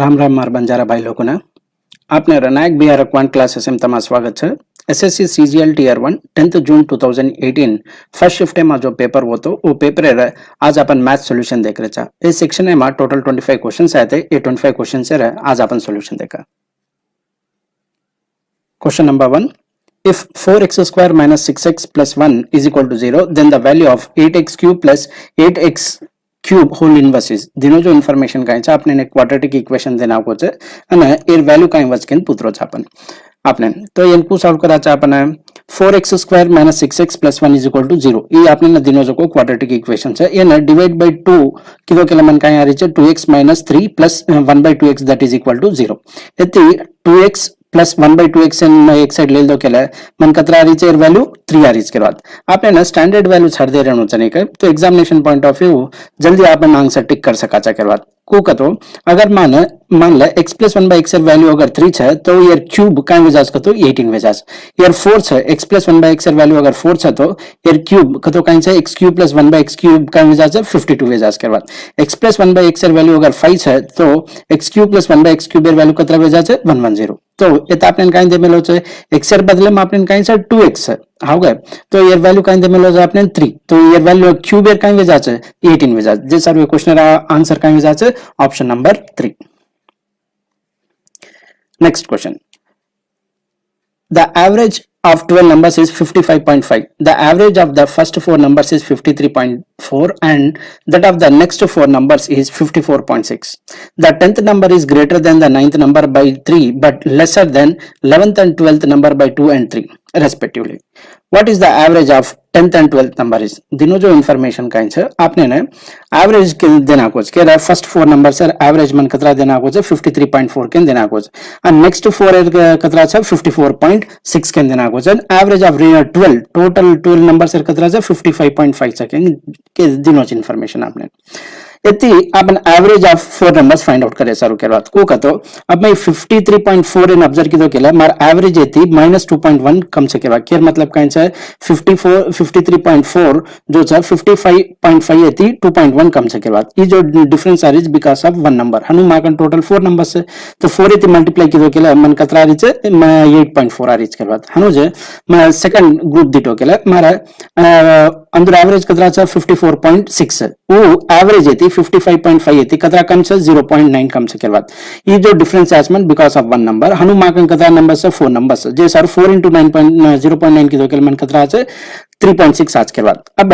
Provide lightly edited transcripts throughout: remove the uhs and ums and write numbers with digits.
राम राम मार बंजारा भाई लोगों ने आपने रनायक बिहार क्वांट क्लासेस में તમારું સ્વાગત છે। एसएससी सीजीएल टीयर 1 10th जून 2018 फर्स्ट शिफ्ट में जो पेपर वो तो वो पेपर है आज अपन मैथ सॉल्यूशन देख रहे थे। इस सेक्शन में टोटल 25 क्वेश्चंस आए थे। ये 25 क्वेश्चन से आज अपन सॉल्यूशन देखा। Question number 1, if 4x square minus 6x plus 1 is equal to 0 then the value of 8x cube plus 8x cube whole inverse is दिनो जो इन्फॉर्मेशन कांई छे आपने क्वाड्रेटिक इक्वेशन देना आपको छे અને એ વેલ્યુ કાંઈ વચકેન પૂછરો છે આપણે તો એનું સોલ્વ કરા છે આપણે 4x square minus 6x plus 1 is equal to 0 ये आपने दिनो जो क्वाड्रेटिक इक्वेशन है ये ना डिवाइड बाय 2 किलो के मन कांई आ रही है 2x minus 3 plus 1 by 2x that is equal to 0 यति 2x प्लस 1 by 2x एक साइड ले दो के मन कतरा रीच एर वैल्यू 3 आ रीच के बाद आपने ना स्टैंडर्ड वैल्यू छाड़ दे रहनु चने के तो एग्जामिनेशन पॉइंट ऑफ व्यू जल्दी आपन आंसर टिक कर सका चा के बाद को कतो अगर मान ले x plus 1 by x एर वैल्यू अगर 3 छे तो एर क्यूब काई वजास कतो 18 वजास एर 4 छे x plus 1 by x एर वैल्यू अगर 4 छे तो एर क्यूब कतो काई छे x cube plus 1 by x cube काई वजास 52 वजास के बाद x plus 1 by x एर वैल्यू अगर 5 छे तो x cube plus 1 by x cube एर वैल्यू कतरा वजास 110 तो ये तो आपने काई दे मिलो छे x एर बदले में आपने काई छे 2x हो गए तो एर वैल्यू काई दे मिलो छे आपने 3 तो एर वैल्यू क्यूब एर काई वजास 18 वजास जे सर क्वेश्चन रा आंसर काई वजास option number 3। Next question, the average of 12 numbers is 55.5. The average of the first 4 numbers is 53.4 and that of the next 4 numbers is 54.6. The 10th number is greater than the 9th number by 3 but lesser than 11th and 12th number by 2 and 3 respectively. What is the average of 10th and 12th number is? दिनों जो information का है आपने ने average के देना कुछ के फर्स्ट 4 नंबर सर एवरेज मन कतरा देना कुछ 53.4 के देना कुछ and next 4 कतरा छ 54.6 के देना कुछ एवरेज ऑफ 12 टोटल 12 नंबर सर कतरा छ 55.5 के दिनों ची इन्फॉर्मेशन आपने यति अपन average of 4 numbers find out करे सारू के बाद को कतो अब मैं 53.4 इन ऑब्जर्व किदो केला मार एवरेज यति -2.1 कम से के बाद केर मतलब काई छे 53.4 जो छे 55.5 यति 2.1 कम से के बाद ई जो डिफरेंस आ रही is because of one number Hanu Maken total 4 numbers है तो 4 यति मल्टीप्लाई किदो केला मन कतरा रही छे 8.4 आ रही के बाद हनु जे मैं सेकंड ग्रुप दिटो केला मारा अंदर एवरेज कतरा छे 54.6 वो एवरेज यति 55.5 यति कतरा कम से 0.9 कम से के बाद ये जो डिफरेंस है मन बिकॉज़ ऑफ वन नंबर हनु माकन कतरा नंबर से 4 नंबर्स जे सर 4 into 9.0.9 की दो के मन कतरा है 3.6 आज के बाद अब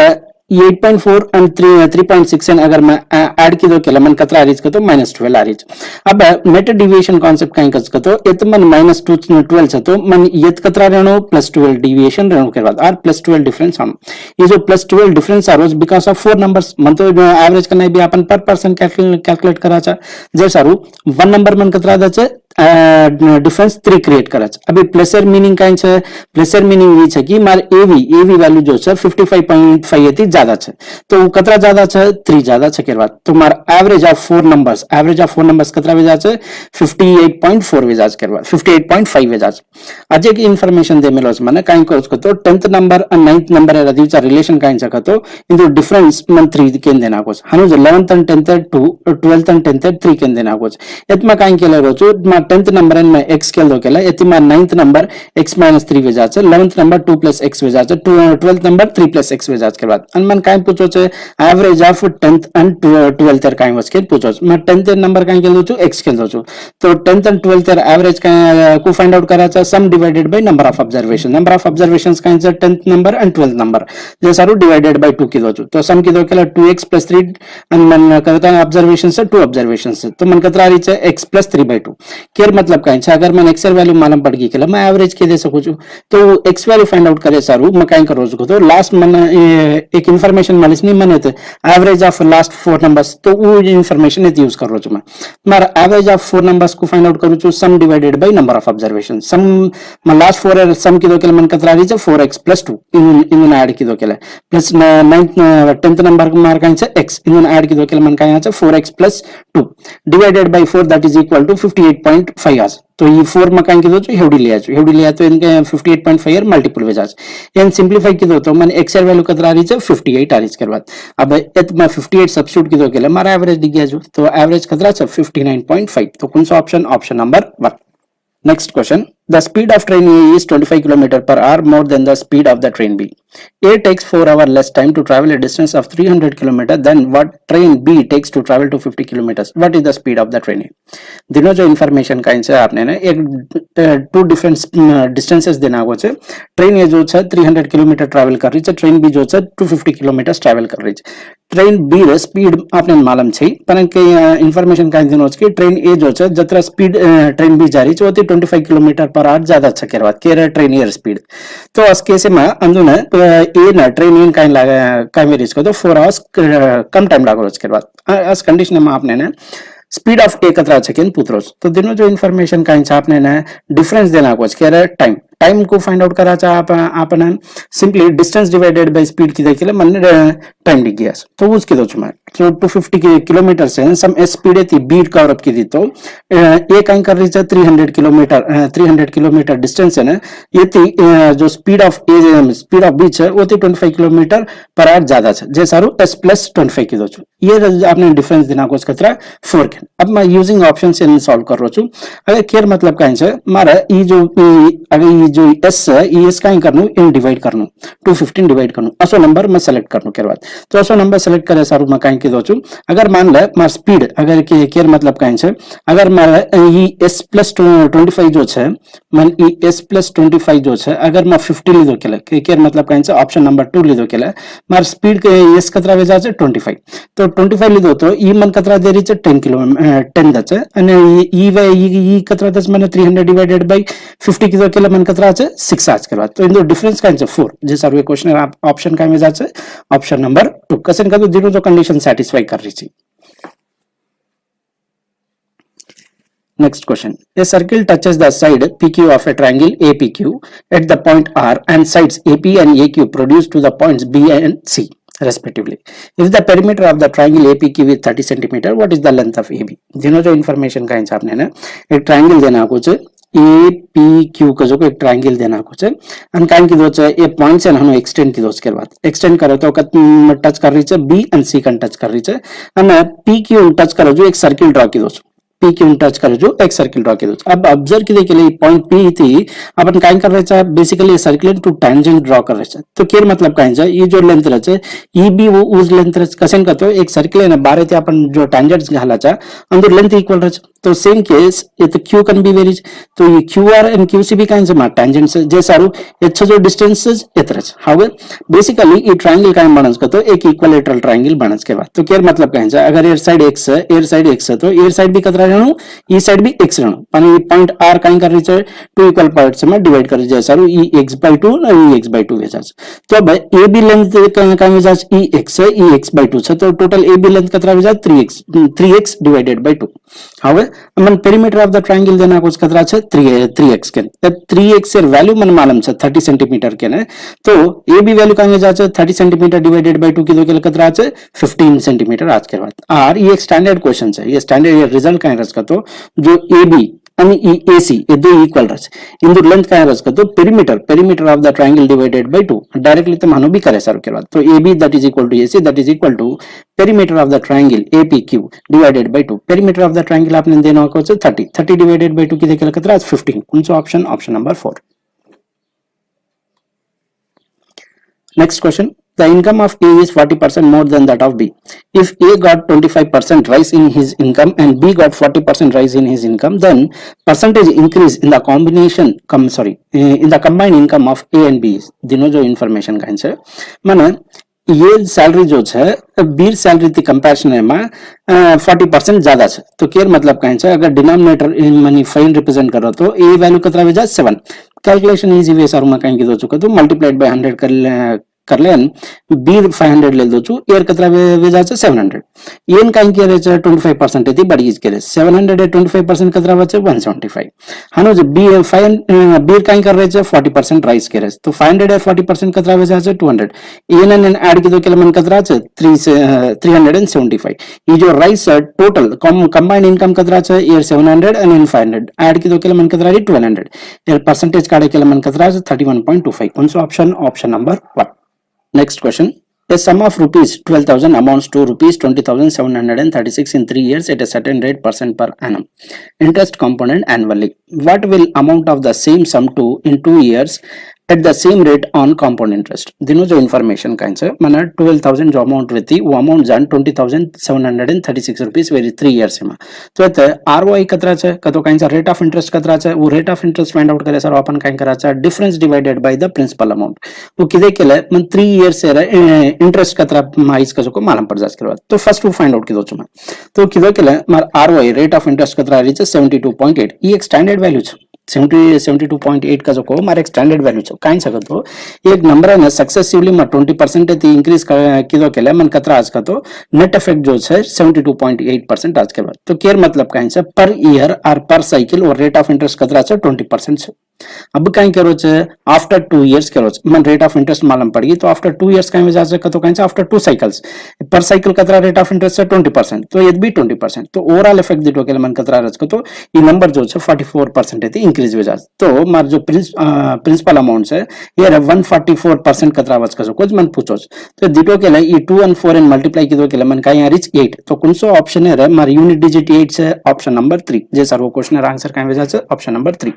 8.4 and 3.6 एंड अगर मैं ऐड की दो के मन कतरा रीच को तो -12 आ रीच अब नेट डेविएशन कांसेप्ट काई कस तो एत मन -12 छ तो मन यत कतरा रहनो +12 डेविएशन रहनो के बाद और +12 डिफरेंस हम ये जो +12 difference arose because of 4 numbers मन तो एवरेज करना भी अपन पर पर्सन कैलकुलेट करा छ जे सारू वन नंबर मन कतरा द छ डिफरेंस 3 क्रिएट करा छ अभी प्लेसर मीनिंग काई छ प्लेसर मीनिंग ये छ कि मार एवी वैल्यू जो छ 55.5 यति ज्यादा छ तो कतरा ज्यादा छ 3 ज्यादा छ के बाद तो मार एवरेज ऑफ 4 नंबर्स कतरा वेजा छ 58.4 वेजा के बाद 58.5 वेजा अजे की इंफॉर्मेशन दे मिलोस माने काई को तो 10th नंबर और 9th नंबर रे दिवचा रिलेशन काई छ तो इन द डिफरेंस मन 3 के देना को हनु 11th and 10th 2 12th and 10th 3 के देना को एतमा काई केले रोचो 10th नंबर में x के दो केला एति में 9th नंबर x - 3 वेजा छ 11th नंबर 2 + x वेजा छ 12th नंबर 3 + x वेजा के बाद अनमन काई पूछो छ average of 10th and 12th काई वस के पूछो मैं 10th नंबर काई के दो छु x के दो छु तो 10th and 12th एवरेज को फाइंड आउट करा छ सम divided by number of observations काई छ 10th number and 12th number जे सारू डिवाइडेड बाय 2 के दो छु तो सम के दो केला 2x + 3 अनमन करता ऑब्जर्वेशंस 2 ऑब्जर्वेशंस तो मन कतरा रही छ x + 3/2 केर मतलब काई छ अगर मैं x वैल्यू मालूम पड़ गई केला मैं एवरेज के दे सकू छु तो x वैल्यू फाइंड आउट करे सारू मैं काई करो छु तो लास्ट मन एक इंफॉर्मेशन मालिस नहीं मने तो एवरेज ऑफ लास्ट 4 नंबर्स तो वो इंफॉर्मेशन इट यूज करो छु मैं मार एवरेज ऑफ 4 नंबर्स को फाइंड आउट करू छु सम divided by number of observation सम मैं लास्ट 4 सम की दो केला मन कतरा रही छ 4x + 2 इन ऐड की दो केला प्लस 9th 10th नंबर मार काई छ x इन ऐड की दो केला मन काई छ 4x + 2 divided by 4 that is equal to 58.5 आज तो ये 4 में कहीं कीधो हेवडी लिया तो इनके 58.5 ईयर मल्टीपल वेजाज एंड सिंप्लीफाई कीधो तो मैंने एक्स वैल्यू कतरा रही है 58 आ रही है। अब एत में 58 सब्स्टिट्यूट कीधो के मारा एवरेज दी गया जो तो एवरेज कतरा है 59.5 तो कौन सा option option number 1। Next question. The speed of train A is 25 km per hour more than the speed of the train B. A takes 4 hours less time to travel a distance of 300 km than what train B takes to travel to 50 km. What is the speed of the train A? दिनों जो information का इनसे आपने ना एक to different distances देना होगा छे। ट्रेन ए जो छे 300 किलोमीटर ट्रैवल कर रही है, ट्रेन बी जो छे 250 किलोमीटर ट्रैवल कर रही है। ट्रेन बी रे स्पीड आपने मालूम छे पर के इन्फॉर्मेशन का दिनो छे कि ट्रेन ए जो छे जतरा स्पीड ट्रेन बी जा रही छे ओती 25 किलोमीटर पर आवर ज्यादा छे करवात के ट्रेन एयर स्पीड। तो इस केस में अंदुने ए ना ट्रेन इन काई लागे काई रीच को तो 4 आवर्स कम टाइम लागो करवात। इस कंडीशन में आपने ना स्पीड ऑफ ए कतरा सेकंड पूछरोस तो दिनो जो इन्फॉर्मेशन का आपने ना डिफरेंस देना को के टाइम टाइम को फाइंड आउट करा आपने simply distance divided by speed की देखिए मन टाइम दी गया तो उसकी दो चुमा तो 250 किलोमीटर से सम स्पीड थी बीट कवर अप की दी तो ए कहीं कर रही है 300 किलोमीटर डिस्टेंस है ना ये थी जो स्पीड ऑफ बी है वो थी 25 किलोमीटर पर आवर ज्यादा है जे सारू एस प्लस 25 की दो ये आपने डिफरेंस देना को कतरा 4 के। अब मैं यूजिंग ऑप्शन से सॉल्व कर रहा हूँ। अगर केयर मतलब कहीं से मारा ये जो अगर ये जो एस है ये एस कहीं करनू इन डिवाइड करनू 215 डिवाइड करनू असो नंबर मैं सेलेक्ट करनू के बाद तो असो नंबर सेलेक्ट करे सारू मैं कहीं की दो चू अगर मान ले मार स्पीड अगर केयर मतलब कहीं से अगर मारा ये एस प्लस 25 जो है मन ये एस प्लस 25 जो है अगर मैं 50 लीधो के केयर मतलब कहीं से ऑप्शन नंबर 2 लीधो के मार स्पीड के एस कतरा वेजा है 25 तो 25 लीधो तो ई मन कतरा दे रही है 10 किलोमीटर 10 दच અને ઈ કતરા દસ મને 300 ડિવાઇડેડ બાય 50 કીધો કે મને કતરા છે 6 आज करवा तो इन दो डिफरेंस का है 4 जे सर ये क्वेश्चन ऑप्शन का में जाचे ऑप्शन नंबर 2 क्वेश्चन का तो जीरो जो कंडीशन सेटिस्फाई कर रही थी। Next question. A circle touches the side PQ of a triangle APQ at the point R and sides AP and AQ produce to the points B and C respectively. If the perimeter of the triangle APQ is 30 cm, what is the length of AB? जिन्हों जो information का हिसाब ने ना एक triangle देना कुछ APQ का जो एक ट्रायंगल देना कुछ है अनकाइन की दो ये पॉइंट से हम एक्सटेंड की दो उसके बाद एक्सटेंड करो तो टच कर रही है बी एंड सी का टच कर रही है और PQ टच करो जो एक सर्किल ड्रॉ की दो पी क्यू टच करे जो एक सर्किल ड्रॉ की दो। अब ऑब्जर्व की के लिए पॉइंट पी थी अपन काइन कर रहे basically circle to tangent draw कर रहे तो केर मतलब काइन ये जो लेंथ रहे ये भी वो उस लेंथ कसन का तो एक सर्किल है ना बारे थे अपन जो टेंजेंट्स घाला अंदर लेंथ इक्वल रहे तो सेम केस ये तो क्यू कैन बी वेरीज तो ये Q R and Q C भी काइन से टेंजेंट से जे सारू अच्छा जो डिस्टेंसेस इतरच हाउ बेसिकली ये ट्रायंगल काइन बनस का तो एक इक्विलेटरल ट्रायंगल बनस के बाद तो केर मतलब काइन से अगर एयर साइड x है एयर साइड x है तो एयर साइड भी कतरा रहणु ई साइड भी x रहणु पण ये पॉइंट r काइन कर रही है टू इक्वल पार्ट्स में डिवाइड कर जे सारू ई x/2 और ई x/2 हो जास तो अब ए बी लेंथ काइन हो जास ई x है ई x/2 है तो टोटल ए बी लेंथ कतरा हो जास 3x डिवाइडेड बाय 2 हाउ मन पेरीमीटर ऑफ द ट्रायंगल देना कुछ कतरा है 3x के तब 3x से वैल्यू मन मालूम है 30 सेंटीमीटर के ने तो ए बी वैल्यू काइन जाच 30 सेंटीमीटर डिवाइडेड बाय 2 की दो के कतरा है 15 सेंटीमीटर आज के बाद आर ये एक स्टैंडर्ड क्वेश्चन है ये स्टैंडर्ड रिजल्ट काइन रच का तो जो ए बी आणि AC ये दो इक्वल रच इन दो लेंथ का रच का तो perimeter of the triangle divided by 2 directly तो मानो भी करे सर के बाद तो AB that is equal to AC that is equal to perimeter of the triangle APQ divided by 2 perimeter of the triangle आपने देना को 30 डिवाइडेड बाय 2 की देखिए कितना 15 कौन सा option option number 4। Next question The income of A is 40% more than that of B. If A got 25% rise in his income and B got 40% rise in his income, then percentage increase in the in the combined income of A and B. दिनों जो information का है माने ये salary जो है B salary थी comparison में 40% ज्यादा है तो केयर मतलब कहीं से अगर डिनोमिनेटर मनी 5 रिप्रेजेंट करो तो ए वैल्यू कितना हो जाए 7 कैलकुलेशन इजी वे सर मैं कहीं की दो चुका तो मल्टीप्लाइड बाय 100 कर करलेन बी 500 ले दो छु एर कतरा वे जा 700 एन काई के रे 25% ती बड़ी के रे 700 ए 25% कतरा बचे 175 हनो जे बी 5 बी काई कर रे 40% राइस के रे तो 500 ए 40% कतरा वे जा 200 एन एन ऐड की दो के मन कतरा 3 से 375 ये जो राइस टोटल कंबाइंड इनकम कतरा एर 700 एंड इन 500 ऐड की दो के मन कतरा 1200 एर परसेंटेज काढे के मन कतरा 31.25 कौन सा option number 1. Next question. A sum of rupees 12,000 amounts to rupees 20,736 in 3 years at a certain rate percent per annum. Interest component annually. What will amount of the same sum to in 2 years at the same rate on compound interest? दिनों जो information का answer माना 12,000 जो amount रहती वो amount जान 20,736 rupees very 3 years में तो ये ROI कतरा चे कतो का आंसर rate of interest कतरा चे वो rate of interest find out करे सर अपन का करा चे difference divided by the principal amount वो किधे के लिए मन 3 years से रहे interest कतरा माइस का जो को मालूम पड़ जाए करवा तो first वो find out किधो चुमा तो किधे के लिए मार ROI rate of interest कतरा रही चे 72.8 ये एक standard value चे 72.8 का जो को मारे स्टैंडर्ड वैल्यू छो काइन सकत हो एक नंबर है ना सक्सेसिवली म 20% ती इंक्रीज किदो केले मन कतरा आज का तो नेट इफेक्ट जो है 72.8% आज के बाद तो केयर मतलब काइन से पर ईयर और पर साइकिल और रेट ऑफ इंटरेस्ट कतरा छ 20% छे अब काई करो छे आफ्टर 2 इयर्स करो छे मन रेट ऑफ इंटरेस्ट मालूम पड़गी तो आफ्टर 2 इयर्स काई में जा सके तो काई से आफ्टर 2 साइकिल्स पर साइकिल कतरा रेट ऑफ इंटरेस्ट है 20% तो ये भी 20% तो ओवरऑल इफेक्ट दिटो के मन कतरा रच को तो ये नंबर जो है 44% है इंक्रीज हो जा तो मार जो प्रिंसिपल अमाउंट है ये 144% कतरा बच का कुछ मन पूछो तो दिटो के लिए 2 and 4 एंड मल्टीप्लाई किदो के मन का यहाँ रिच 8 तो कौन सा ऑप्शन है मार यूनिट डिजिट 8 से ऑप्शन नंबर 3 जे सर वो क्वेश्चन आंसर काई वजह से option number 3.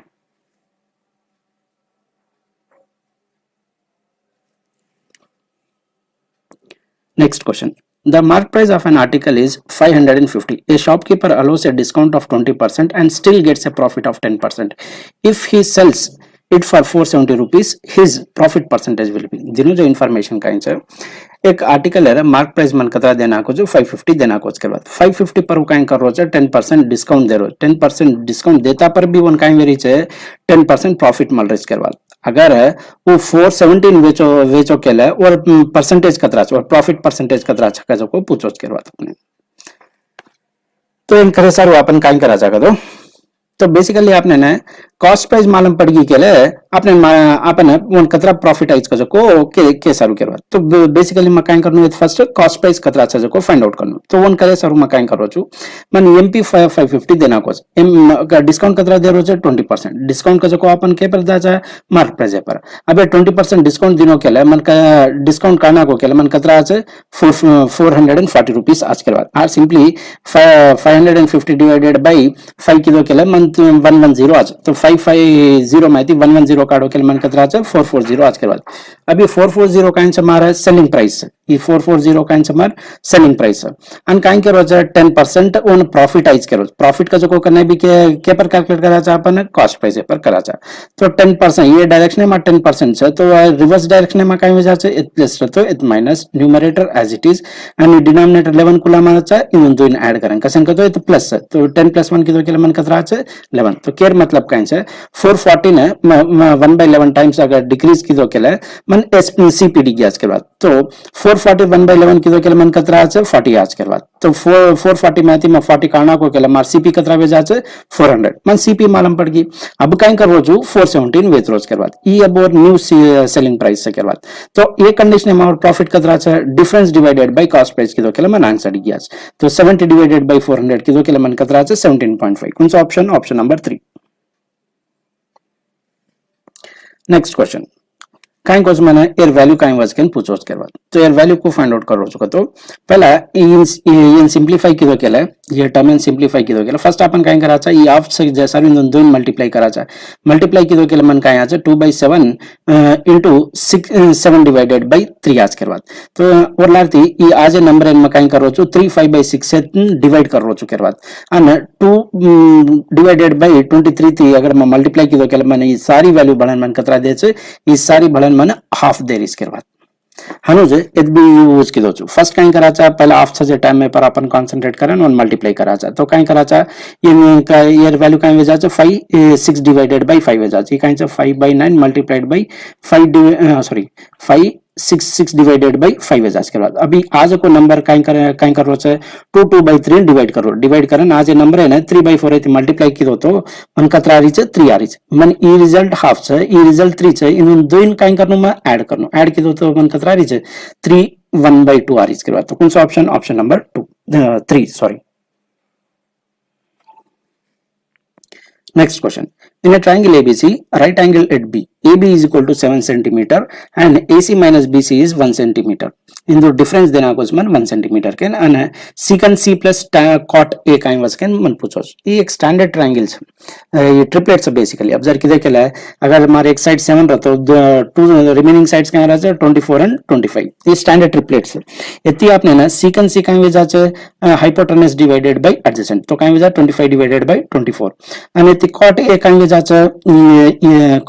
Next question. The mark price of an article is 550. A shopkeeper allows a discount of 20% and still gets a profit of 10%. If he sells it for 470 rupees, his profit percentage will be. दिनों जो information का है एक article है mark price मन कतरा देना को जो 550 देना को उसके बाद 550 पर वो काइन कर रोज 10% डिस्काउंट दे रो 10% डिस्काउंट देता पर भी वन काइन वेरी चे 10% प्रॉफिट मिल रही के बाद अगर वो 417 वेचो के लिए और परसेंटेज कतरा और प्रॉफिट परसेंटेज कतरा का जो को पूछो उसके बाद अपने तो इन करे सर वो अपन काइन करा जाएगा तो बेसिकली आपने ना कॉस्ट प्राइस मालूम पड़गी के लिए आपने आपने वन कतरा प्रॉफिट आइज का जो को के सारू करवा तो बेसिकली मकान करनो विद फर्स्ट कॉस्ट प्राइस कतरा अच्छा जो को फाइंड आउट करनो तो वन करे सारू मकान करो छु मन एमपी 550 देना को एम डिस्काउंट कतरा दे रो 20% डिस्काउंट का जो को अपन के पर दा मार्क प्राइस पर अबे 20% डिस्काउंट दिनो के लिए मन का डिस्काउंट करना को के लिए मन कतरा আছে 440 रुपीस आज के बाद are simply 550 divided by 5 kilo के लिए मन 110 आज तो 550 माहिती 110 काढो के मन कतरा 440 आज के बाद अभी 440 का आंसर हमारा सेलिंग प्राइस ये 440 का आंसर हमारा सेलिंग प्राइस अन काइन के रोज 10% ऑन प्रॉफिट आइज के रोज प्रॉफिट का जो को करने भी के पर कैलकुलेट करा जा अपन कॉस्ट प्राइस पर करा जा तो 10% ये डायरेक्शन में 10% છે तो रिवर्स डायरेक्शन में काई वजह से इट प्लस तो it minus numerator as it is and denominator 11 कुला में છે इन दोन ऐड करें कसन का तो इट प्लस तो 10 + 1 की तो के मन कतरा છે 11 तो केयर मतलब काइन છે 440 ने 1/11 टाइम्स अगर डिक्रीज की दो के लिए मन सीपीडी गैस के बाद तो 440 1/11 की दो के लिए मन कतरा আছে 40 आज के बाद तो 440 में आती मैं 40 काना को के लिए मार सीपी कतरा वे जा 400 मन सीपी मालूम पड़ गई अब काइन कर रोजू 417 वेच रोज के बाद ई अब और न्यू सेलिंग प्राइस से के बाद तो ये कंडीशन में और प्रॉफिट कतरा আছে difference divided by cost price की दो के लिए मन आंसर गया तो 70 डिवाइडेड बाय 400 की दो के लिए मन कतरा আছে 17.5 कौन सा option option number 3. Next question काइन कोस मैंने एर वैल्यू काइन वाज कैन पूछो उसके बाद तो एर वैल्यू को फाइंड आउट करो चुका तो पहला इन सिंपलीफाई की दो के लिए ये टर्म इन सिंपलीफाई की दो के लिए फर्स्ट अपन काइन करा था ये ऑफ से जैसा भी दो मल्टीप्लाई करा था मल्टीप्लाई की दो के लिए मन का यहाँ 2/7 into 7 डिवाइडेड बाय 3 आज के बाद तो और लाती ये आज नंबर इन मकाइन करो छु 3 5/6 से डिवाइड करो छु के बाद अन 2 डिवाइडेड बाय 23 थी अगर मैं मल्टीप्लाई की दो के लिए मैंने ये सारी वैल्यू बढ़न मन कतरा दे छे ये सारी बढ़न मन हाफ देर इसके बाद हनुज इट बी यूज की दो फर्स्ट काइन करा चा पहला हाफ से टाइम में पर अपन कंसंट्रेट करें और मल्टीप्लाई करा चा तो काइन करा चा ये वैल्यू काइन वे जा 5 6 डिवाइडेड बाय 5 वे जा ये काइन चा 5/9 multiplied by 5 sorry 5 6 divided by 5 जाच के बाद अभी आज को नंबर काई करो छे 2 2 by 3 डिवाइड करन आज नंबर है ना 3 by 4 है मल्टीप्लाई किदो तो मन कतरा आ रही छे 3 आ रही छे मन ई रिजल्ट हाफ छे ई रिजल्ट 3 छे इन दोइन काई करनो में ऐड किदो तो मन कतरा आ रही छे 3 1 by 2 आ रही छे के बाद तो कौन सा option option number 3 sorry. Next question. In a triangle ABC, right angle at B, AB is equal to 7 centimeter and AC minus BC is 1 centimeter. In the difference देना कुछ मन 1 centimeter के ना secant C plus cot A का inverse के मन पूछो ये एक स्टैंडर्ड ट्रायंगल है ये ट्रिपलेट्स है बेसिकली ऑब्जर्व किधर के लिए अगर हमारे एक साइड 7 रहता है टू रिमेनिंग साइड्स क्या रहता है 24 एंड 25 ये स्टैंडर्ड ट्रिपलेट्स है इतनी आपने ना secant C का inverse hypotenuse divided by adjacent तो का इन्वर्स 25 डिवाइडेड बाय 24 અને તે cot A का इन्वर्स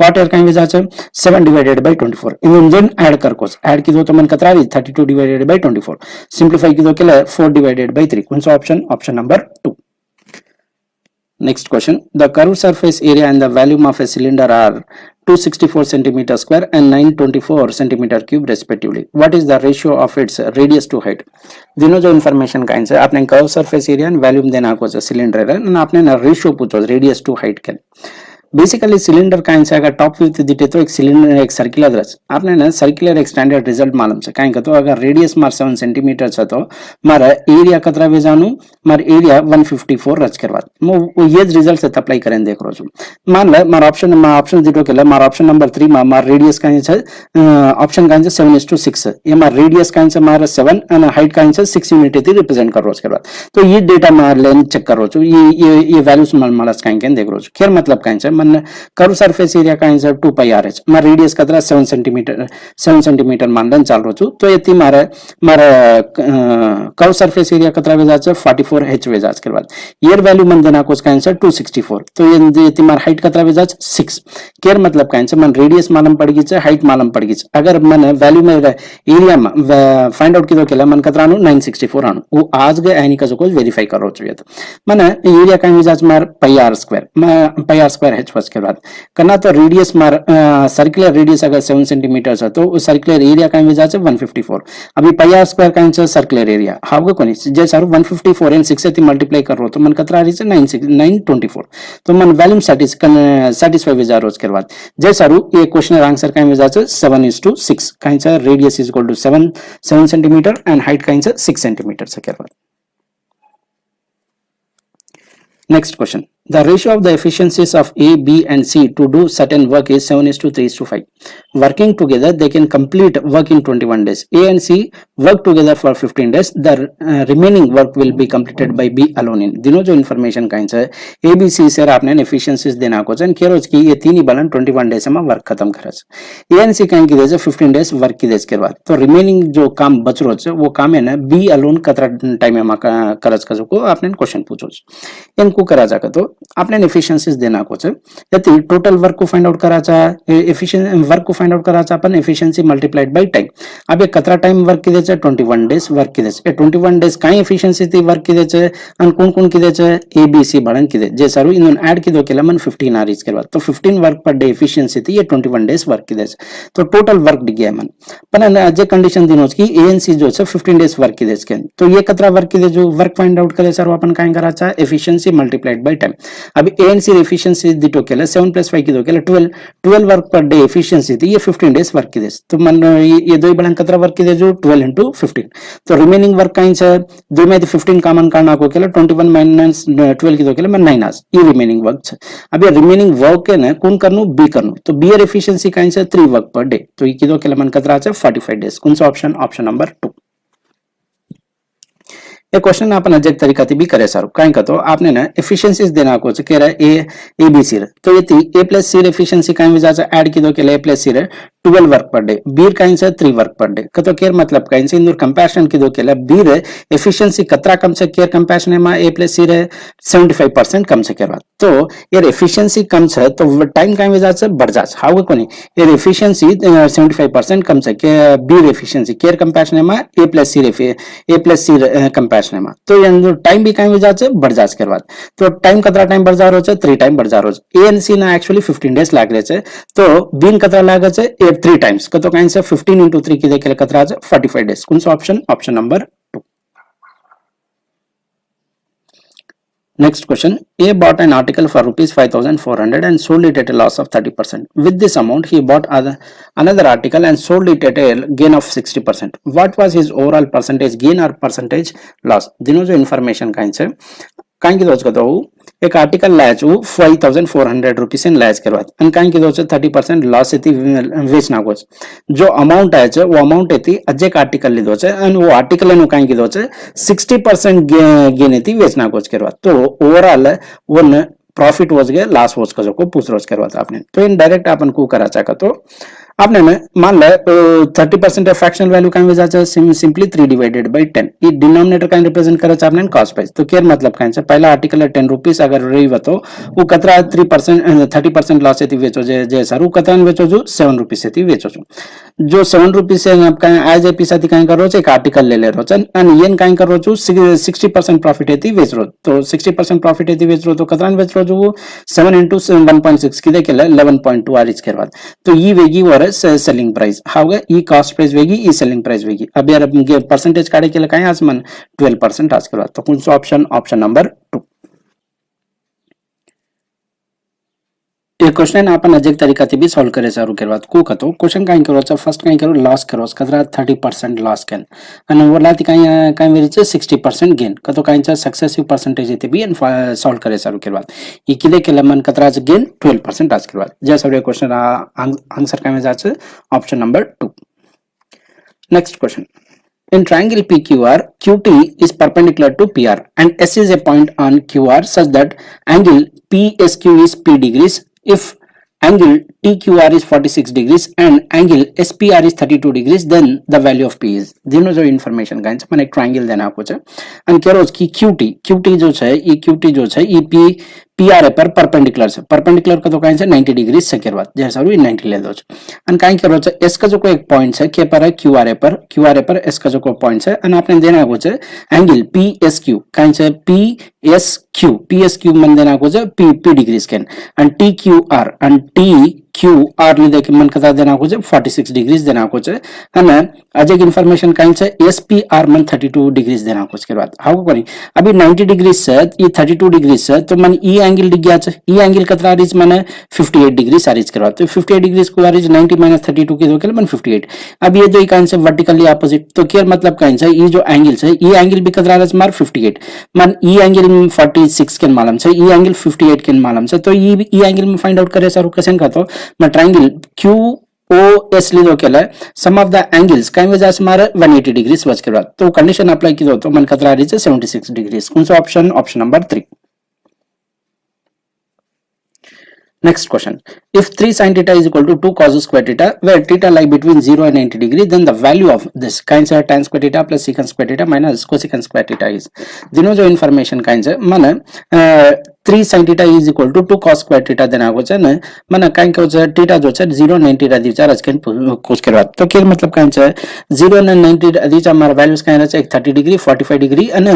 cot A का इन्वर्स 7 डिवाइडेड बाय 24 इन दोनों ऐड कर को ऐड की दो तो मन कतरा 32 divided by 24 simplify की दो के लिए 4 divided by 3 कौन सा option option number 2. Next question. The curved surface area and the volume of a cylinder are 264 centimeter square and 924 centimeter cube respectively. What is the ratio of its radius to height? दोनों जो information का answer आपने curve surface area and volume देना को cylinder है ना आपने ना रेशियो पूछो रेडियस टू हाइट के बेसिकली सिलेंडर का आंसर अगर टॉप व्यू दिखे तो एक सिलेंडर एक सर्कुलर रच आपने ना सर्कुलर एक स्टैंडर्ड रिजल्ट मालूम से कहीं तो अगर रेडियस मार 7 सेंटीमीटर है तो मारा एरिया कतरा वे जानू मार एरिया 154 रच करवा वो ये रिजल्ट से अप्लाई करें देख रो मान ले मार ऑप्शन दिटो के मार ऑप्शन नंबर 3 मार रेडियस का आंसर ऑप्शन का आंसर 7:6 ये मार रेडियस का आंसर मार 7 एंड हाइट का आंसर 6 यूनिट थी रिप्रेजेंट कर रो करवा तो ये डेटा मार लेन चेक कर रो ये वैल्यूज मार मालस का देख रो खैर मतलब का आंसर मन कर्व सरफेस एरिया का आंसर 2 pi r h मार रेडियस कतरा 7 सेंटीमीटर मानन चाल रो छु तो यति मारे कर्व सरफेस एरिया कतरा वे जाच 44 h वे जाच के बाद ईयर वैल्यू मन देना को उसका आंसर 264 तो ये यति मार हाइट कतरा वे जाच 6 केयर मतलब का आंसर मन रेडियस मालूम पड़ गई छ हाइट मालूम पड़ गई छ अगर मन वैल्यू में एरिया में फाइंड आउट किदो केला मन कतरा नु 964 आनु वो आज गए आनी का जो को वेरीफाई कर रो छु ये तो मन एरिया का वे जाच मार pi r square h के बाद करना तो रेडियस मार सर्कुलर रेडियस अगर 7 सेंटीमीटर है तो उस सर्कुलर एरिया का इमेज 154 अभी pi r स्क्वायर का आंसर सर्कुलर एरिया हाउ कोनी जे सारू 154 एंड 6 से मल्टीप्लाई कर रो तो मन कतरा रही है 924 तो मन वॉल्यूम सैटिस्फाई विजा रोज के बाद जे सारू ये क्वेश्चन आंसर का इमेज 7:6 का answer radius is equal to 7 centimetre and height का आंसर 6 सेंटीमीटर से के बाद. Next question. The ratio of the efficiencies of A, B and C to do certain work is 7:3:5. Working together, they can complete work in 21 days. A and C work together for 15 days. The remaining work will be completed by B alone in. दिनों जो information का है A, B, C से आपने efficiencies देना को जन केरोज की ये तीन ही बालन 21 days में work खत्म करज. A and C कहीं की देज 15 days work की देज के बाद तो remaining जो काम बच रोज वो काम है ना B alone कतरा टाइम में करज का जो को आपने क्वेश्चन पूछो इनको करा जाकर तो आपने एफिशिएंसीज देना को यदि टोटल वर्क को फाइंड आउट करा चाहे एफिशिएंसी वर्क को फाइंड आउट करा चाहे अपन एफिशिएंसी मल्टीप्लाइड बाय टाइम अब ये कतरा टाइम वर्क की देचे 21 डेज वर्क की देचे 21 डेज काई एफिशिएंसी थी वर्क की देचे अन कौन कौन की देचे ए बी सी बड़न की दे जे सारू इन ऐड की दो के मन 15 आ रीच के बाद तो 15 वर्क पर डे एफिशिएंसी थी ये 21 डेज वर्क की देचे तो टोटल वर्क दिख गया मन पर जे कंडीशन दिनोज की ए एन सी जो 15 डेज वर्क की देच के तो ये कतरा वर्क की दे जो वर्क फाइंड आउट करे सारू अपन काई करा चाहे एफिशिएंसी मल्टीप्लाइड बाय टाइम अभी एएनसी एफिशिएंसी दिटो केला 7 + 5 की दो केला 12 वर्क पर डे एफिशिएंसी थी ये 15 डेज वर्क की दे तो मन ये दो बड़न कतरा वर्क की दे जो 12 * 15 तो रिमेनिंग वर्क काइन से दो में 15 कॉमन करना को केला 21 - 12 की दो केला 9 आस ये रिमेनिंग वर्क है अब ये रिमेनिंग वर्क के ना कौन करनु बी करनु तो बी एर एफिशिएंसी काइन से 3 वर्क पर डे तो ये की दो केला मन कतरा है 45 डेज कौन सा ऑप्शन ऑप्शन नंबर 2 ये क्वेश्चन अपन अजक तरीका भी करे सारू काई का तो आपने ना एफिशिएंसीज देना को कह रहा है ए बी सी तो ये ए प्लस सी एफिशिएंसी काई वजह से ऐड की दो के लिए A plus C 12 work per day B काइन से 3 वर्क पर डे तो केयर मतलब काइन से इंदुर कंपैरिजन की दो के लिए बी रे एफिशिएंसी कतरा कम से केयर कंपैरिजन में ए प्लस सी 75% कम से केयर तो यार एफिशिएंसी कम से तो टाइम काई वजह से बढ़ जा हाउ कोनी यार एफिशिएंसी 75% कम से के बी रे एफिशिएंसी केयर कंपैरिजन में ए प्लस सी कंपैरिजन फ्लैश नेमा तो ये टाइम भी कहीं जाचे बढ़ जाच के बाद तो टाइम कतरा टाइम बढ़ जा रहा है 3 टाइम बढ़ जा रहा है एएनसी ना एक्चुअली 15 डेज लाग रहे छे तो बीन कतरा लागे छे 3 टाइम्स कतो काइन से 15 into 3 की देखे कतरा छे 45 डेज कौन सा option option number 2. Next question. A bought an article for rupees 5,400 and sold it at a loss of 30%. With this amount, he bought another article and sold it at a gain of 60%. What was his overall percentage gain or percentage loss? दिनों जो information Kine की दोच कहता हूँ एक article लायच 5,400 rupees in लायच करवात आणि Kine की दोच 30% loss येती vetch नाकोच जो अमाउंट आहे वो अमाउंट येती अजेक आर्टिकल ली दोच आणि वो आर्टिकल नु काइन की दोच 60% गेन येती वेच नाकोच करवात तो ओवरऑल वन प्रॉफिट वोच गए लॉस वोच का जो को पूछ रोज करवात आपने तो इन डायरेक्ट अपन को करा चाहता तो आपने में मान ले 30% ऑफ फ्रैक्शनल वैल्यू काइन जाचे सिंपली 3 डिवाइडेड बाय 10 ये डिनोमिनेटर काइन रिप्रेजेंट करे आपने कॉस्ट प्राइस तो केयर मतलब काइन से पहला आर्टिकल 10 रुपीस अगर रही तो वो कतरा 3% 30% लॉस येती वेचो जे सर वो कतरा वेचो जो 7 रुपीस येती वेचो जो 7 रुपीस से आप काइन आज ए पीसा काइन करो एक आर्टिकल ले रो छन आणि येन काइन करो छु 60% प्रॉफिट येती वेच रो तो 60% प्रॉफिट येती वेच रो तो कतरा वेच रो जो 7 into 1.6 की देखे 11.2 आ रिच करवा तो ये वेगी और selling price how E cost price वेगी ई सेलिंग प्राइस वेगी अब यार परसेंटेज काढे केलं काय आज मन 12% आज करवा तो कौन सा ऑप्शन ऑप्शन नंबर 2. ये क्वेश्चन आपण अजक तरीका से भी सॉल्व करे चालू करवात को कतो क्वेश्चन काय करो फर्स्ट काय करो लॉस करो कतरा 30% लॉस केन आणि वरलाती काय वेरीचे 60% गेन कतो कायचा सक्सेसिव पर्सेंटेज येते बी सॉल्व करे चालू करवात ये किले केला मन कतराच गेन 12% आज करवात जे सगळे क्वेश्चन आंसर काय जाचे option number 2. Next question. In triangle PQR, QT is perpendicular to PR and S is a point on QR such that angle PSQ is P degrees. If angle TQR is 46 degrees and angle SPR is 32 degrees, then the value of P is. दिनों जो information का मैंने एक triangle देना आपको चाहिए and क्या रोज की QT जो है ये QT जो है ये PR पर परपेंडिकुलर से परपेंडिकुलर का तो कहीं से 90 डिग्री से करवात जैसा भी 90 ले दो अन कहीं करो एस का जो कोई एक पॉइंट है के पर है क्यूआरए पर एस का जो कोई पॉइंट है अन आपने देना कुछ एंगल PSQ कहीं से PSQ मन देना कुछ P degree scan and TQR ले देखे मन कता देना कुछ 46 डिग्रीज देना कुछ है ना अजय इन्फॉर्मेशन कहीं से SPR मन 32 डिग्रीज देना कुछ के बाद हाउ करी अभी 90 डिग्री से ये 32 डिग्री से तो मन ई एंगल दिख गया ई एंगल कतरा रिच माने 58 डिग्री सारिज करवा तो 58 डिग्री को रिच 90 - 32 के दो के मन 58 अब ये जो कहीं से वर्टिकली अपोजिट तो केयर मतलब कहीं से ये जो एंगल है ई एंगल भी कतरा रिच मार 58 मन ई एंगल 46 के मालूम से ई एंगल 58 के मालूम से तो ये ई एंगल में फाइंड आउट करे सर क्वेश्चन का तो मैं ट्रायंगल QOS लिदो केला सम ऑफ द एंगल्स काय वजह से मारे 180 डिग्रीज वच के बाद तो कंडीशन अप्लाई की दो तो मन कतरा रिच 76 डिग्रीज कौन सा option option number 3. Next question. If 3 sin theta is equal to 2 cos square theta, where theta lie between 0 and 90 degree, then the value of this kinds are tan square theta plus secant square theta minus cosecant square theta is. दिनों जो information kinds है माने 3 sin theta is equal to 2 cos square theta देना कुछ है ना माने kind का जो theta जो है 0 90 राधी चार आज के कुछ करवा तो क्या मतलब kind है 0 and 90 राधी चार हमारा values kind है 30 डिग्री 45 डिग्री and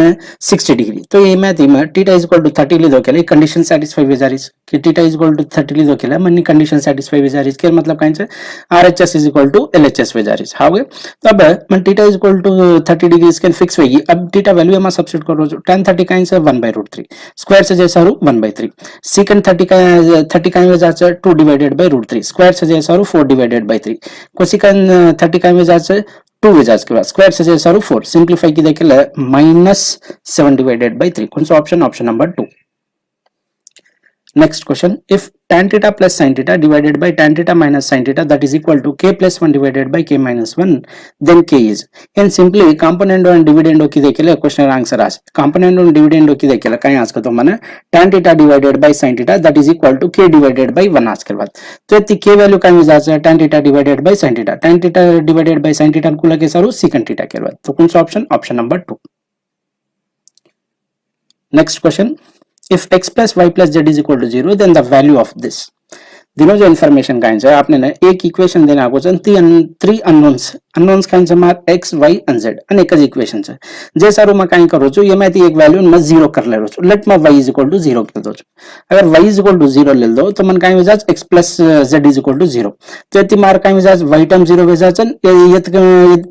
60 डिग्री तो ये मैं theta is equal to 30 ले दो के लिए condition satisfy हो जा रही कि theta is equal to 30 ले दो के लिए मनी कंडीशन satisfy हो जा रही क्या मतलब kind है RHS is equal to LHS हो जा रही हाँ तो अब मन theta is equal to 30 degree इसके फिक्स होगी अब theta वैल्यू हम सब्स्टिट्यूट करो tan 30 kind है 1/√3 स्क्वायर से जैसा 1/3 secant 30 का वजह से 2 डिवाइडेड बाय √3 स्क्वायर से जैसा 4 डिवाइडेड बाय 3 कोसिकन 30 का वजह से 2 वजह के बाद स्क्वायर से जैसा 4 सिंपलीफाई की देखे -7 डिवाइडेड बाय 3 कौन सा option option number 2. Next question. If tan theta plus sin theta divided by tan theta minus sin theta that is equal to k plus 1 divided by k minus 1 then k is and simply component and dividend की देखेले question answer आज component and dividend की देखेले काय आज का तो माने tan theta divided by sin theta that is equal to k divided by 1 आज के बाद तो इतनी k वैल्यू काय मिल जाता है tan theta divided by sin theta divided by sin theta को लगे सारू secant theta के बाद तो कौन सा option option number 2. Next question. If x plus y plus z is equal to 0, then the value of this. दिनो जो इन्फॉर्मेशन कांई છે आपने ने एक इक्वेशन देने आपको છે थ्री अननोन्स कांई છે मार x y and z અને એક જ इक्वेशन છે જે સારું માં કાંઈ કરું છું એમાંથી એક વેલ્યુ માં 0 कर ले છું लेट में y = 0 कर दो છું अगर y = 0 ले दो तो मन कांई हो जाए x + z = 0 तो यति मार कांई हो जाए y टर्म 0 हो जाए यत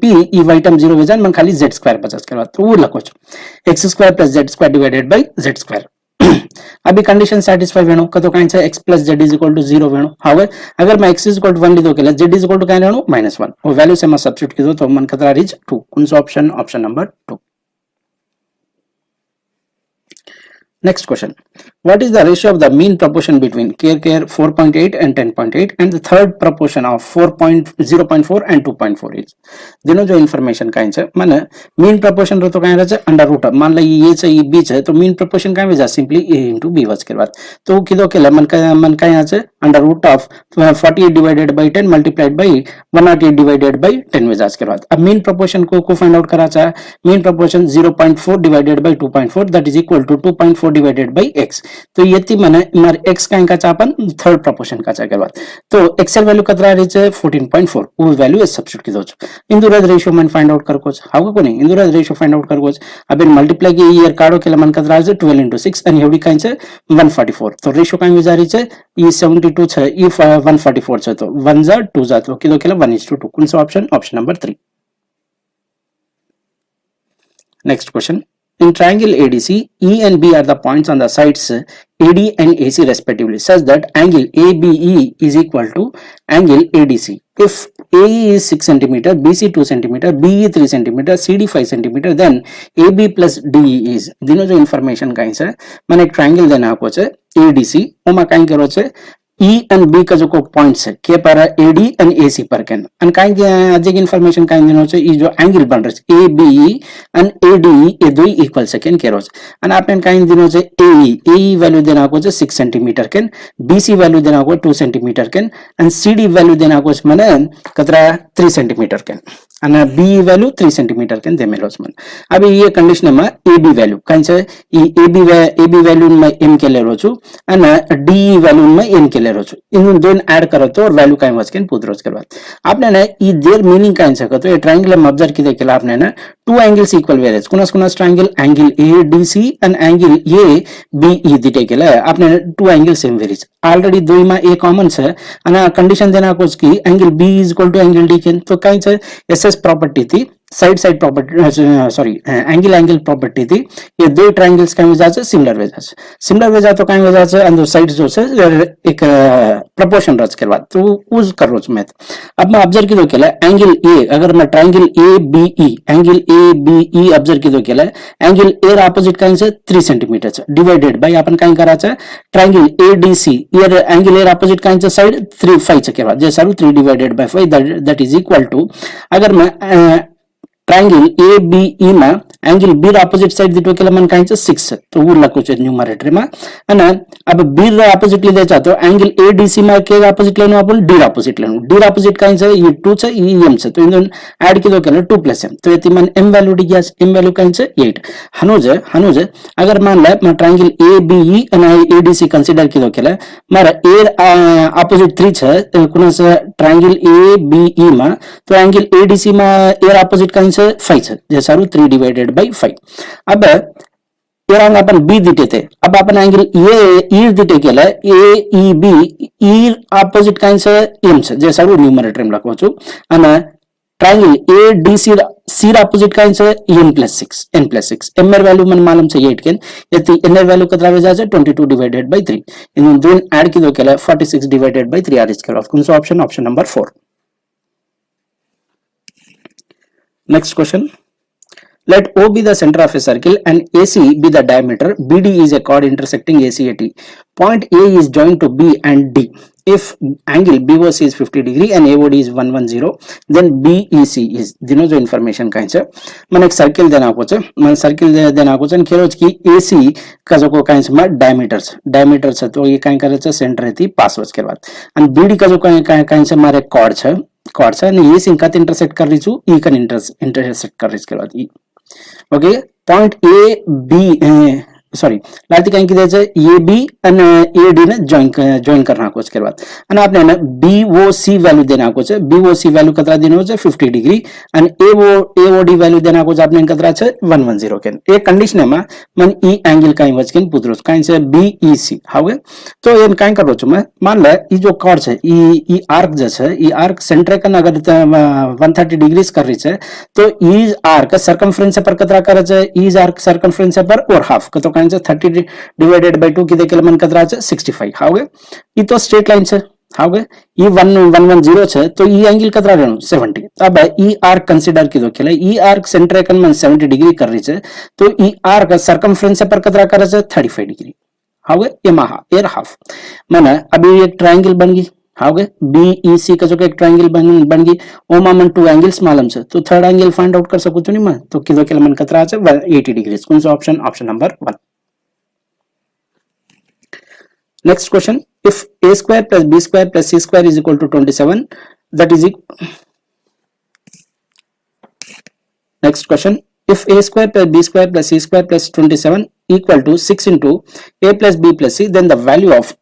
p ई y टर्म 0 हो जाए मन खाली z² 50 करवा तो वो लखो છું x² + z² divided by z²। अभी कंडीशन सैटिस्फाई वेणु कतो काई छे x + z = 0 वेणु। हवे अगर मैं x = 1 लीधो केला z = काई वेणु -1 और वैल्यू से मैं सब्स्टिट्यूट कीधो तो मन कतरा रीच 2 कौन सा option number 2। Next question. What is the ratio of the mean proportion between care 4.8 and 10.8 and the third proportion of 0.4 and 2.4 is? दोनों जो इन्फॉर्मेशन काई छे माने मीन प्रोपोर्शन रो तो काई रहे अंडर रूट मान लो ये छे ये बी छे तो मीन प्रोपोर्शन काई वजह सिंपली a * b वज के बाद तो किदो के मन का यहाँ छे under root of 48 divided by 10 multiplied by 108 divided by 10 वजह के बाद अब मीन प्रोपोर्शन को फाइंड आउट करा चाहे mean proportion 0.4 divided by 2.4 that is equal to 2.4 divided by x तो यति माने मार x काई का चापन थर्ड प्रोपोर्शन का चा के बाद तो एक्सेल वैल्यू कतरा रीच 14.4 वो वैल्यू सब्स्टिट्यूट की दो इंदुराज रेशियो मन फाइंड आउट करको हाउ को नहीं इंदुराज रेशियो फाइंड आउट करको अब इन मल्टीप्लाई की ईयर काढो केला मन कतरा आहे 12 * 6 आणि एवढी काई छे 144 तो रेशियो काई विचारी छे ई 72 छे ई 144 छे तो 1 जा 2 जा तो किलो केला 1:2 कौन सा option number 3। Next question in triangle ADC E and B are the points on the sides AD and AC respectively such that angle ABE is equal to angle ADC if AE is 6 cm BC 2 cm BE 3 cm CD 5 cm then AB plus DE is दिनो जो information काई छे माने एक triangle देना आपको छे ADC ओमा काई करो छे E and B का जो को पॉइंट्स है के पर AD and AC पर केन अन काई अजक इन्फॉर्मेशन काई दिनो छे ई जो एंगल बन रहे ABE and ADE ये दो इक्वल से केन केरो अन आपन काई दिनो छे AE वैल्यू देना को छे 6 cm केन BC वैल्यू देना को 2 cm केन एंड CD वैल्यू देना को माने कतरा 3 cm केन અને B वैल्यू 3 cm केन देमेलो छ मन अब ये कंडीशन में AB वैल्यू काई छे ई AB वैल्यू में m के लेरो छु અને DE वैल्यू में n के लेरो छु इन दोन ऐड करो तो वैल्यू काई वच केन पूछरो छ करवा आपने ने ई देयर मीनिंग काई छ तो ये ट्रायंगल में ऑब्जर्व की देखेला आपने ने टू एंगल्स इक्वल वेरियस कोनस triangle angle ADC and angle ABE दिटे केला आपने टू एंगल सेम वेरियस ऑलरेडी दो में ए कॉमन छे અને कंडीशन देना को की एंगल B = एंगल D केन तो काई छे एसएस प्रॉपर्टी थी side property sorry angle property थी ये दो ट्रायंगल्स का वजह से सिमिलर वजह तो काई वजह से अंदर साइड जो से एक प्रोपोर्शन रच के बाद तो यूज कर रो मैं अब मैं ऑब्जर्व की दो केला एंगल ए अगर मैं ट्रायंगल ABE ऑब्जर्व की दो केला एंगल ए ऑपोजिट काई से 3 cm છે डिवाइडेड बाय अपन काई करा છે triangle ADC year angle A opposite काई से साइड 3 5 છે के बाद जे सारू 3 divided by 5 that is equal to अगर मैं ट्रायंगल ABE में एंगल B ऑपोजिट साइड दिटो केला मन काई 6 तो वो लखो छे न्यूमरेटर में અને अब B ऑपोजिट लीधे छ तो एंगल ADC में के ऑपोजिट लेनो अपन D ऑपोजिट लेनो D ऑपोजिट काई छे ये 2 छे ये m छे तो इन ऐड किदो केला 2 + m तो यति मन m वैल्यू दी गया m वैल्यू काई छे 8 हनुज अगर मान ले मैं ट्रायंगल ABE અને ADC कंसीडर किदो केला मारा A ऑपोजिट 3 छे कोन से ट्रायंगल ABE में तो एंगल ADC में A ऑपोजिट काई 5 છે જે સારું 3 डिवाइडेड बाय 5 अब एरंग अपन B दिटे थे अब अपन एंगल ए दिटे केला AEB ई ऑपोजिट काई से m છે જે સારું ન્યુમરેટર में લખો છું અને ट्रायंगल ADC C ऑपोजिट काई से n + 6 m वैल्यू मन मालूम છે 8 केन यति n वैल्यू कतरा हो जाए 22 डिवाइडेड बाय 3 इन दोन ऐड की दो केला 46 डिवाइडेड बाय 3 आर इज करो कौन सा option number 4। Next question. Let O be the center of a circle and AC be the diameter. BD is a chord intersecting AC at. Point A is joined to B and D. If angle BOC is 50 degree and AOD is 110, then BEC is दिनो जो information काई छे मन एक circle देना को छे मन सर्किल देना को छे खेरो की AC का जो को काई छे डायमीटर छे तो ये काई करे छे सेंटर थी पास वच के बाद and BD का जो काई छे मारे कॉर्ड छे ने ये सिंक का इंटरसेक्ट कर रही छु ई का इंटरसेक्ट कर रही इसके बाद ई okay point A B sorry लाती कहीं की दे ये बी અને એ ડી ને જોઈન કરી નાખો છે बाद અને આપણે એને BOC વેલ્યુ દે નાખો છે BOC વેલ્યુ કતરા દેનો છે 50 ડિગ્રી અને AOD વેલ્યુ દે નાખો છે આપણે કતરા છે 110 કે એ કન્ડિશન માં મને ઈ એંગલ કાઈ વચકીન પૂછરો છે કાઈ છે BEC હવે તો એન કાઈ કરો છો मैं मान ले ई जो કોર્ડ છે ઈ આર્ક જે છે ઈ આર્ક સેન્ટ્રેકન अगर 130 डिग्रीज कर रही है तो ईज आर्क सर्कमफ्रेंस पर कतरा करे છે ईज आर्क सर्कमफ्रेंस पर और हाफ तो काई છે 30 डिवाइडेड बाय 2 की मन कतरा છે 65 हावे ई तो स्ट्रेट लाइन છે हावे ई 110 છે तो ई एंगल कतरा रहनु 70 अब ई आर्क कंसीडर कीधो के ई आर्क सेंट्रेकन में 70 डिग्री कर रही है तो ई आर्क सर्कमफ्रेंस पर कतरा करे છે 35 डिग्री हावे एमा एर हाफ माने अभी एक ट्रायंगल बन गई हागे BEC का जो एक ट्रायंगल बन गई ओमा मन टू एंगल्स मालूम है तो थर्ड एंगल फाइंड आउट कर सकूं छु नहीं मैं तो किलो के मन कतरा है 180 डिग्री कौन सा option option number 1 next question if a square plus b square plus c square is equal to 27 that is next question if a square plus b square plus c square plus 27 equal to 6 into a plus b plus c then the value of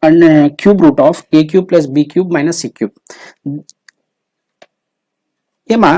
cube root of a cube plus b cube minus c cube एमा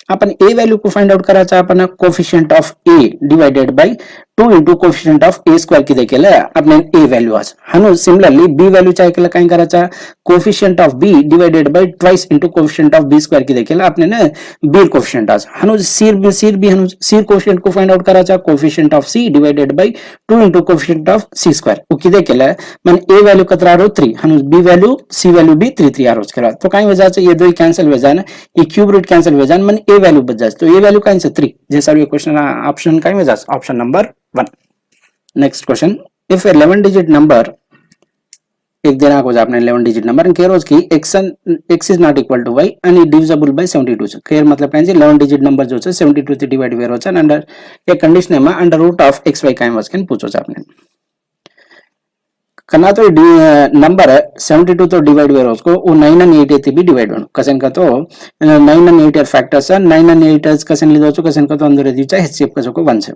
अपन a value को find out करायचं आपण coefficient of a divided by 2 into coefficient of a square किती केलं आपण a value आज हनु similarly b value चाहे केलं काय करायचं coefficient of b divided by twice into coefficient of b square किती केलं आपण ने b कोफिशियंट आज हनु c b हनु c कोफिशियंट को फाइंड आउट करायचं coefficient of c divided by 2 into coefficient of c square वो किती केलं मन a वैल्यू कतरा रो 3 हनु b वैल्यू c वैल्यू भी 3 आरोज करा तो काय हो जायचं ये दो कैंसिल हो जाए ना ये क्यूब रूट कैंसिल हो जाए मन a वैल्यू बच जाए तो ये वैल्यू काय से 3 जैसा ये क्वेश्चन ऑप्शन काय हो जाए option number 1 next question if 11 digit number एक देना को आपने 11 डिजिट नंबर के रोज की x is not equal to y आणि डिविजिबल बाय 72 છે क्लियर मतलब काय છે 11 डिजिट नंबर जो છે 72 થી ડિવાઇડ વેરો છે અને અંડર એક કન્ડિશન માં અંડર રૂટ ઓફ xy કાઈ વસ્કન પૂછો છે આપને करना तो नंबर है 72 तो डिवाइड वेर उसको वो 9 and 8 थी भी डिवाइड होना कसन का तो 9 and 8 एर फैक्टर्स है 9 and 8 कसन लीधो छो कसन का तो अंदर दी चाहे एचसीएफ का जो 1 है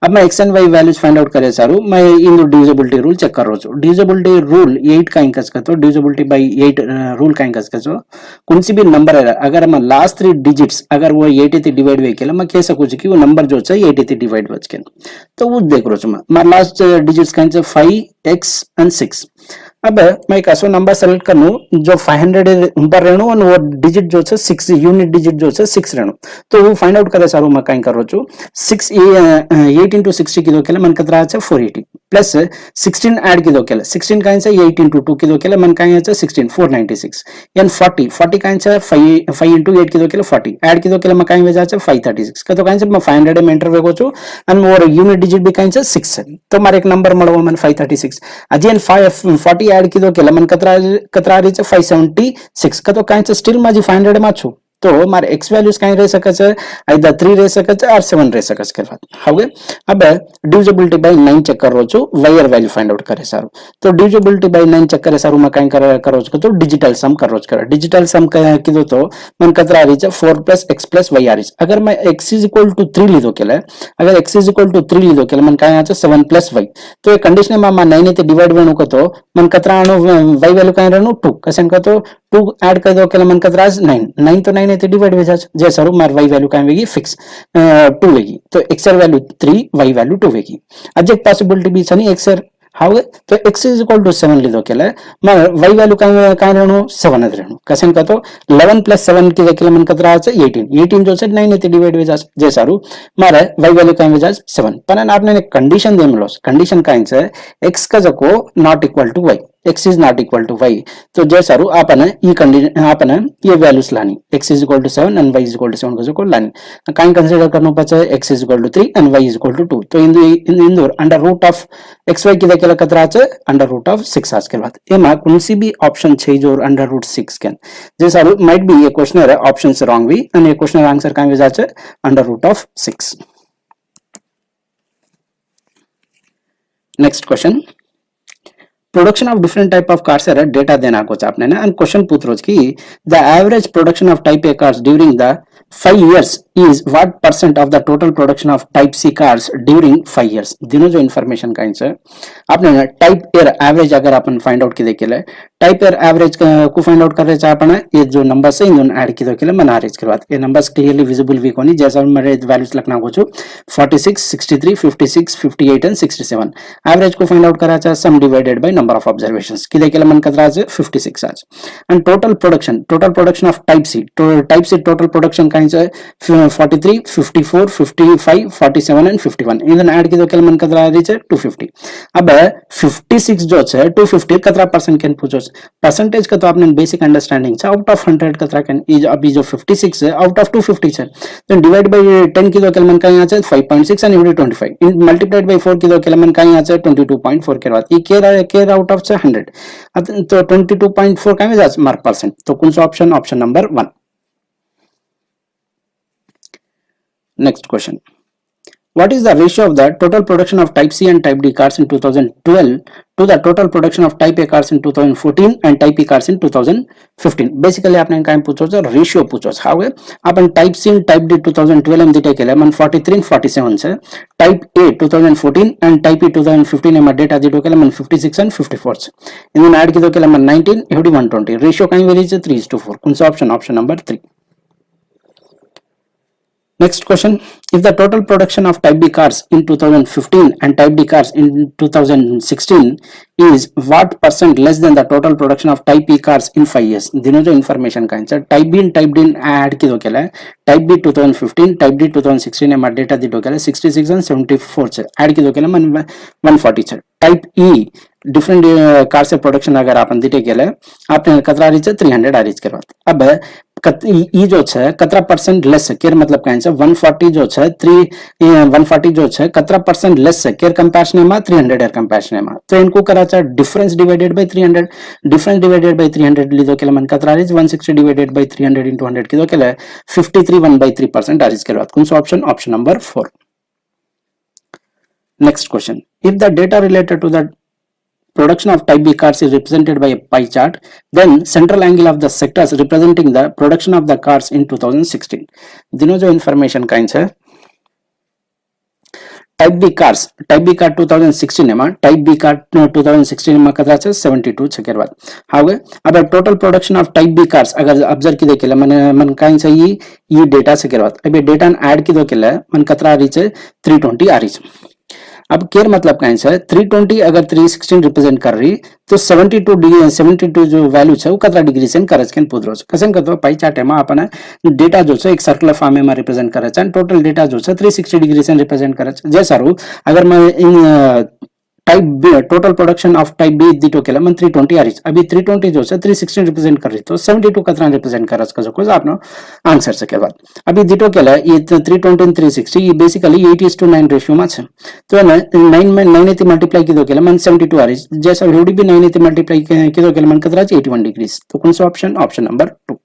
अब मैं x and y values find out करे सारू मैं इन डिविजिबिलिटी रूल चेक कर रहा हूं डिविजिबिलिटी रूल 8 का इंकस का तो डिविजिबिलिटी बाय 8 रूल का इंकस का जो कौन सी भी नंबर है अगर मैं लास्ट 3 डिजिट्स अगर वो 8 थी डिवाइड वे केला मैं कह सकूं कि वो नंबर जो है 8 थी डिवाइड वच के तो वो देख रो छो मैं लास्ट डिजिट्स का 5x and 6 अब मैं एक ऐसा नंबर सेलेक्ट करूं जो 500 ऊपर रहनो और वो डिजिट जो है 6 यूनिट डिजिट जो है 6 रहनो तो वो फाइंड आउट करे सारू मैं काई करो छु 6 8 into 60 किलो केले मन कतरा है 480 प्लस 16 ऐड किलो केले 16 काई से 8 into 2 किलो केले मन काई है 16 496 एंड 40 काई से 5 into 8 किलो केले 40 ऐड किलो केले मैं काई वेजा 536 का तो काई से मैं 500 में एंटर वेगो छु एंड मोर यूनिट डिजिट भी काई से 6 है तो मारे एक नंबर मळवो मन 536 अजन 40 ऐड किलो केला मन कतरा रही है 576 का तो काई से स्टिल माजी 500 में छु तो मारे एक्स वैल्यूज कहीं रह सके छे आइदर 3 रह सके छे और 7 रह सके छे હવે अब डिविजिबिलिटी बाय 9 चेक करो छो वायर वैल्यू फाइंड आउट करे सारू तो डिविजिबिलिटी बाय 9 चेक करे सारू मैं कहीं करो छो तो डिजिटल सम करो छो डिजिटल सम कीधो तो मन कतरा रही है 4 + x + y रही अगर मैं x = 3 लीधो केले अगर x = 3 लीधो केले मन कहीं है 7 + y तो ये कंडीशन में 9 થી डिवाइड वेणु को तो मन कतरा y वैल्यू कहीं रहनु 2 कसन का तो 2 ऐड कर दो केले मन कतरा 9 तो 9 ने डिवाइड हो जाए जे सरू मार y वैल्यू काय वेगी फिक्स 2 वेगी तो x वैल्यू 3 y वैल्यू 2 वेगी आज एक पॉसिबिलिटी भी छनी x हाउ तो x = 7 लीधो केले मार y वैल्यू काय रहनु 7 જ रहनु कसन का तो 11 + 7 की केले मन कतरा છે 18 जो છે 9 ने डिवाइड हो जाए जे सरू मारे y वैल्यू काय हो जाए 7 पण आपने एक कंडीशन देमलो कंडीशन काय છે x का जको not equal to y x is not equal to y तो जे सारू आपण ई कंडीशन आपण ये वैल्यूज लानी x = 7 and y = 7 को जो लानी काई कंसीडर करनो पचे x = 3 and y = 2 तो इंदुर अंडर रूट ऑफ xy की केला कतरा છે अंडर रूट ऑफ 6 आज के बाद एमा कोनसी भी ऑप्शन छे जो अंडर रूट 6 के जे सारू माइट बी ये क्वेश्चन है ऑप्शन से रॉन्ग भी અને ये क्वेश्चन आंसर काई हो जाए under root of 6 next question production of different type of cars है डेटा देना को आपने ना एंड क्वेश्चन पूछरो की the average production of type A cars during the 5 years is what percent of the total production of type C cars during 5 years. दिनों जो information का है आपने ना टाइप एयर एवरेज अगर अपन फाइंड आउट किए केले टाइप एयर एवरेज को फाइंड आउट करे चाहे अपन ये जो नंबर्स है इन ऐड किए केले मन एवरेज के बाद ये नंबर्स क्लियरली विजिबल वीक होनी जैसा मेरे वैल्यूज लिखना को जो 46 63 56 58 एंड 67 एवरेज को फाइंड आउट करा चाहे sum divided by number of observations किए केले मन कतरा है 56 आज and total production of type C total production का है 43 54 55 47 एंड 51 इन ऐड किए केले मन कतरा है 250 अब 56 जो है 250 कतरा परसेंट कैन पूछो परसेंटेज का तो आपने बेसिक अंडरस्टैंडिंग है आउट ऑफ 100 कतरा कैन अभी जो 56 है आउट ऑफ 250 है तो डिवाइड बाय 10 की दो केलमन का यहाँ है 5.6 and divide 25 in multiplied by 4 की दो केलमन का यहाँ है 22.4 के बाद ये केयर आउट ऑफ 100 तो 22.4 का है मार्क परसेंट तो कौन सा option number 1 next question What is the ratio of the total production of Type C and Type D cars in 2012 to the total production of Type A cars in 2014 and Type E cars in 2015? Basically, आपने काय पूछो जो ratio पूछो how है अपन Type C and Type D 2012 में दिटे केले मन 43 and 47 से Type A 2014 and Type E 2015 में डेटा दिटो केले मन 56 and 54 से इन्हें ऐड की दो केले मन 19 एवडी 120 रेशियो काय वेरी है 3:4 कौन सा option number 3 Next question, if the total production of Type B cars in 2015 and Type D cars in 2016 is what percent less than the total production of Type E cars in 5 years? दिनों जो information का answer Type B and Type D add की दो केला है Type B 2015 Type D 2016 में data दी दो केला 66 and 74 से ऐड की दो केला 140 से Type E डिफरेंट कार से प्रोडक्शन अगर आपन दिटे केले आपने कतरा रीच 300 आ रीच करवात अब ई जो है कतरा परसेंट लेस है केयर मतलब का आंसर 140 जो है 140 जो है कतरा परसेंट लेस है केयर कंपैरिजन में 300 एर कंपैरिजन में तो इनको करा चाहे difference divided by 300 difference divided by 300 लीदो केले मन कतरा रीच 160 डिवाइडेड बाय 300 into 100 की दो केले 53 1/3% आ रीच करवात कौन सा option number 4 next question if the data related to the production of Type B cars is represented by a pie chart, then central angle of the sectors representing the production of the cars in 2016. दिनों जो information का है Type B car 2016 में Type B car 2016 में कतरा है 72 छकेर बाद how अब total production of Type B cars अगर ऑब्जर्व की देखेला मन का ये डेटा छकेर बाद अब ये डेटा ऐड की दो केला मन कतरा आ रही है 320 आ रही है अब केयर मतलब का आंसर 320 अगर 316 रिप्रेजेंट कर रही तो 72 जो वैल्यू है वो कतरा डिग्री से करज के पूछ रहो कसन करतो पाई चार्ट में अपन डेटा जो है एक सर्कुलर फॉर्म में रिप्रेजेंट करे छ टोटल डेटा जो है 360 डिग्री से रिप्रेजेंट करे छ जैसा रू अगर मैं in type B total production of type B दिटो केला मन 320 आ रही अभी 320 जो है 316 रिप्रेजेंट कर रही तो 72 कतरा रिप्रेजेंट करज का जो आपनो आंसर से के बाद अभी दिटो केला ये 320 and 360 ये बेसिकली 8:9 रेशियो में है तो 9 में 9 से मल्टीप्लाई की दो केला मन 72 आ रही जैसा रोडी भी 9 से मल्टीप्लाई की दो केला मन कतरा 81 डिग्री तो कौन सा ऑप्शन नंबर 2